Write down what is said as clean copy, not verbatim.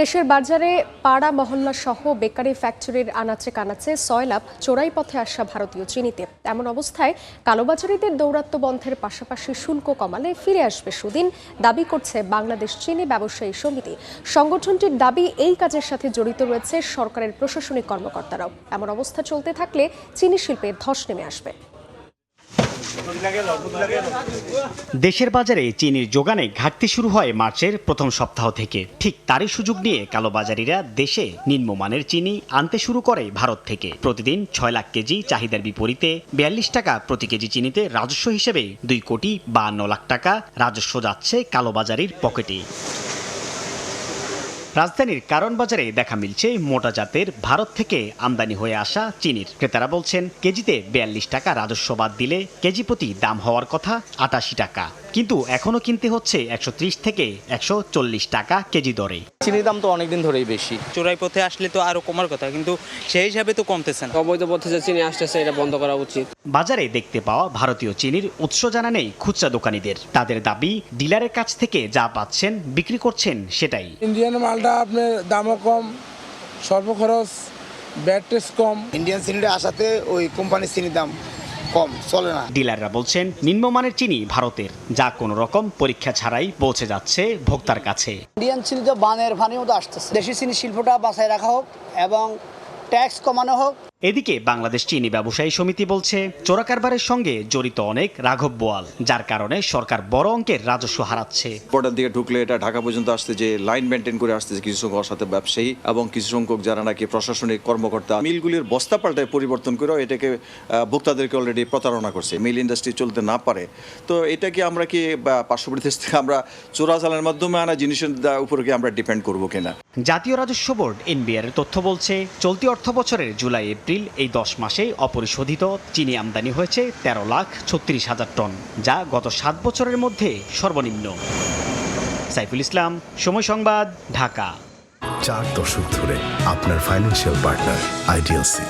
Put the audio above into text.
দেশের বাজারে পাড়া মহল্লা সহ বেকারি ফ্যাক্টরির আনাচে কানাচে সয়লাভ চোরাই পথে আসা ভারতীয় চিনিতে। এমন অবস্থায় কালোবাজারিদের দৌরাত্ম্য বন্ধের পাশাপাশি শুল্ক কমালে ফিরে আসবে সুদিন দাবি করছে বাংলাদেশ চিনি ব্যবসায়ী সমিতি। সংগঠনটির দাবি, এই কাজের সাথে জড়িত রয়েছে সরকারের প্রশাসনিক কর্মকর্তারাও। এমন অবস্থা চলতে থাকলে চিনি শিল্পে ধস নেমে আসবে। দেশের বাজারে চিনির যোগানে ঘাটতি শুরু হয় মার্চের প্রথম সপ্তাহ থেকে। ঠিক তারই সুযোগ নিয়ে কালোবাজারিরা দেশে নিম্নমানের চিনি আনতে শুরু করে ভারত থেকে। প্রতিদিন 6 লাখ কেজি চাহিদার বিপরীতে 42 টাকা প্রতি কেজি চিনিতে রাজস্ব হিসেবে 2,52 লাখ টাকা রাজস্ব যাচ্ছে কালোবাজারির পকেটে। রাজধানীর কারণ বাজারে দেখা মিলছে মোটা জাতের ভারত থেকে আমদানি হয়ে আসা চিনির। ক্রেতারা বলছেন, কেজিতে 42 টাকা রাজস্ব বাদ দিলে কেজি প্রতি দাম হওয়ার কথা 88 টাকা, কিন্তু এখনো কিনতে হচ্ছে 130 থেকে 140 টাকা কেজি দরে। চিনির দাম তো অনেকদিন ধরেই বেশি। চোরাই পথে আসলে তো আরো কমার কথা, কিন্তু সেই হিসাবে তো কমতেছে না। অবৈধ পথে যে চিনি আসতেছে, এটা বন্ধ করা উচিত। বাজারে দেখতে পাওয়া ভারতীয় চিনির উৎস জানা নেই খুচরা দোকানীদের। তাদের দাবি, ডিলারের কাছ থেকে যা পাচ্ছেন বিক্রি করছেন সেটাই। ইন্ডিয়ান মালটা আপনার দামও কম, স্বল্প খরচ, ব্যাড টেস্ট কম। ইন্ডিয়ান চিনিটা আসাতে ওই কোম্পানির চিনির দাম কম চলে না। ডিলাররা বলছেন, নিম্নমানের চিনি ভারতের, যা কোনো রকম পরীক্ষা ছাড়াই পৌঁছে যাচ্ছে ভোক্তার কাছে। ইন্ডিয়ান চিনি তো বানের ফানির মতো আসতেছে। দেশি চিনি শিল্পটা বাঁচায় রাখা হোক এবং ট্যাক্স কমানো হোক। এদিকে বাংলাদেশ চিনি ব্যবসায়ী সমিতি বলছে, চোরা কারবারের সঙ্গে জড়িত অনেক রাঘব বোয়াল, যার কারণে সরকার বড় অঙ্কের রাজস্ব হারাচ্ছে। বর্ডার দিকে ঢুকলে এটা ঢাকা পর্যন্ত আসতে যে লাইন মেনটেন করে আসতেছে কিছু সংখ্যক সাথে ব্যবসায়ী এবং কিছু সংখ্যক যারা নাকি প্রশাসনিক কর্মকর্তা মিলগুলির বস্তা পাল্টায় পরিবর্তন করে এটাকে ভোক্তাদেরকে অলরেডি প্রতারণা করছে। মিল ইন্ডাস্ট্রি চলতে না পারে, তো এটা কি আমরা কি পার্শ্ববর্তী দেশ থেকে আমরা চোরাচালানের মাধ্যমে আনা জিনিসের উপর কি আমরা ডিপেন্ড করবো কিনা? জাতীয় রাজস্ব বোর্ড এনবিআর এর তথ্য বলছে, চলতি অর্থ বছরের জুলাই এপ্রিল এই 10 মাসে অপরিশোধিত চিনি আমদানি হয়েছে 13,36,000 টন, যা গত 7 বছরের মধ্যে সর্বনিম্ন। সাইফুল ইসলাম, সময় সংবাদ, ঢাকা। 4 দশক ধরে আপনার ফাইন্যান্সিয়াল পার্টনার আইডিএলসি।